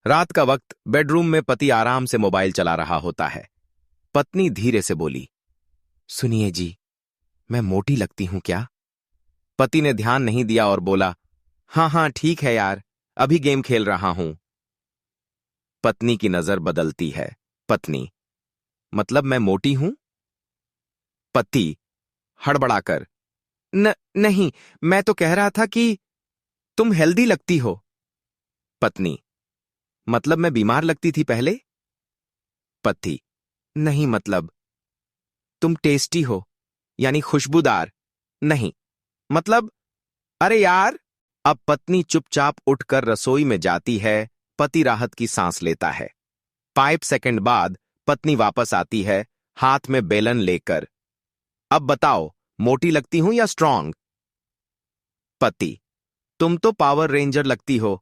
रात का वक्त बेडरूम में पति आराम से मोबाइल चला रहा होता है। पत्नी धीरे से बोली, सुनिए जी, मैं मोटी लगती हूं क्या? पति ने ध्यान नहीं दिया और बोला, हाँ हाँ ठीक है यार, अभी गेम खेल रहा हूं। पत्नी की नजर बदलती है। पत्नी, मतलब मैं मोटी हूं? पति हड़बड़ाकर, नहीं, मैं तो कह रहा था कि तुम हेल्दी लगती हो। पत्नी, मतलब मैं बीमार लगती थी पहले? पति, नहीं, मतलब तुम टेस्टी हो, यानी खुशबूदार। नहीं, मतलब अरे यार। अब पत्नी चुपचाप उठकर रसोई में जाती है। पति राहत की सांस लेता है। 5 सेकंड बाद पत्नी वापस आती है, हाथ में बेलन लेकर। अब बताओ, मोटी लगती हूं या स्ट्रांग? पति, तुम तो पावर रेंजर लगती हो।